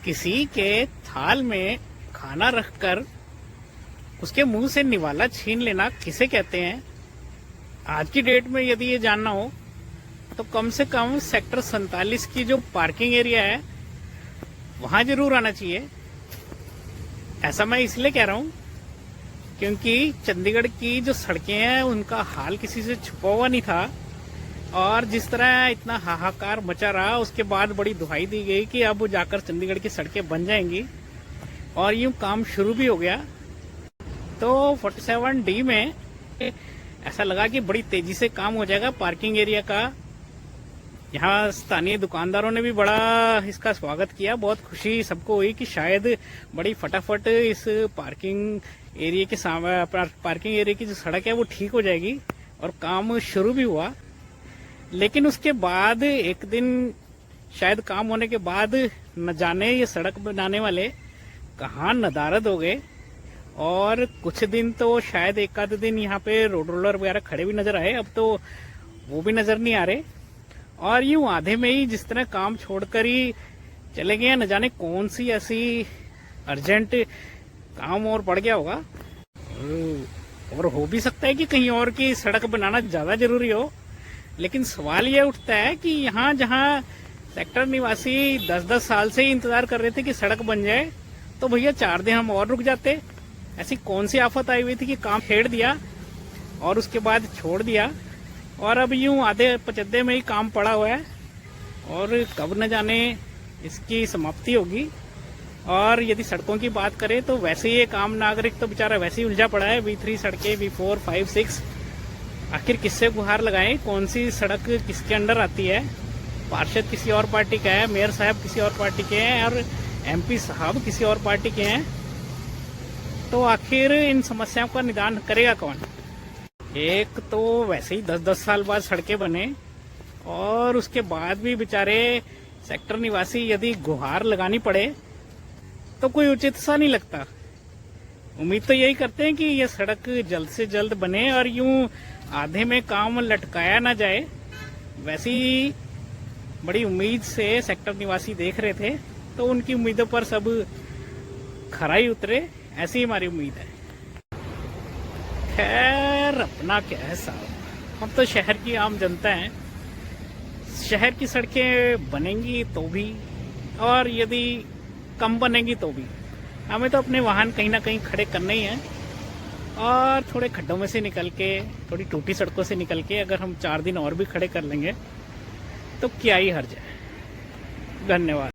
किसी के थाल में खाना रखकर उसके मुंह से निवाला छीन लेना किसे कहते हैं? आज की डेट में यदि ये जानना हो तो कम से कम सेक्टर 47 की जो पार्किंग एरिया है वहां जरूर आना चाहिए। ऐसा मैं इसलिए कह रहा हूं क्योंकि चंडीगढ़ की जो सड़कें हैं उनका हाल किसी से छुपा हुआ नहीं था, और जिस तरह इतना हाहाकार मचा रहा उसके बाद बड़ी दुहाई दी गई कि अब जाकर चंडीगढ़ की सड़कें बन जाएंगी, और यूं काम शुरू भी हो गया। तो 47D में ऐसा लगा कि बड़ी तेजी से काम हो जाएगा पार्किंग एरिया का। यहाँ स्थानीय दुकानदारों ने भी बड़ा इसका स्वागत किया। बहुत खुशी सबको हुई कि शायद बड़ी फटाफट इस पार्किंग एरिया के पार्किंग एरिया की जो सड़क है वो ठीक हो जाएगी, और काम शुरू भी हुआ। लेकिन उसके बाद एक दिन शायद काम होने के बाद न जाने ये सड़क बनाने वाले कहाँ नदारद हो गए, और कुछ दिन तो शायद एक आध दिन यहाँ पे रोड रोलर वगैरह खड़े भी नजर आए, अब तो वो भी नजर नहीं आ रहे। और यूं आधे में ही जिस तरह काम छोड़कर ही चले गए, न जाने कौन सी ऐसी अर्जेंट काम और पड़ गया होगा, और हो भी सकता है कि कहीं और की सड़क बनाना ज्यादा जरूरी हो। लेकिन सवाल यह उठता है कि यहाँ जहाँ सेक्टर निवासी 10-10 साल से ही इंतजार कर रहे थे कि सड़क बन जाए, तो भैया 4 दिन हम और रुक जाते। ऐसी कौन सी आफत आई हुई थी कि काम छेड़ दिया और उसके बाद छोड़ दिया, और अब यूं आधे पचद्दे में ही काम पड़ा हुआ है, और कब न जाने इसकी समाप्ति होगी। और यदि सड़कों की बात करें तो वैसे ही एक आम नागरिक तो बेचारा वैसे ही उलझा पड़ा है। V3 सड़कें, V4, 5, 6, आखिर किससे गुहार लगाएं? कौन सी सड़क किसके अंडर आती है? पार्षद किसी और पार्टी का है, मेयर साहब किसी और पार्टी के हैं, और MP साहब किसी और पार्टी के हैं। तो आखिर इन समस्याओं का निदान करेगा कौन? एक तो वैसे ही 10-10 साल बाद सड़कें बने, और उसके बाद भी बेचारे सेक्टर निवासी यदि गुहार लगानी पड़े तो कोई उचित सा नहीं लगता। उम्मीद तो यही करते हैं कि ये सड़क जल्द से जल्द बने और यूं आधे में काम लटकाया ना जाए। वैसी बड़ी उम्मीद से सेक्टर निवासी देख रहे थे, तो उनकी उम्मीदों पर सब खरा ही उतरे, ऐसी हमारी उम्मीद है। खैर अपना क्या है साहब, हम तो शहर की आम जनता हैं। शहर की सड़कें बनेंगी तो भी, और यदि कम बनेंगी तो भी, हमें तो अपने वाहन कहीं ना कहीं खड़े करने ही हैं। और थोड़े खड्डों में से निकल के, थोड़ी टूटी सड़कों से निकल के अगर हम 4 दिन और भी खड़े कर लेंगे तो क्या ही हर्ज है। धन्यवाद।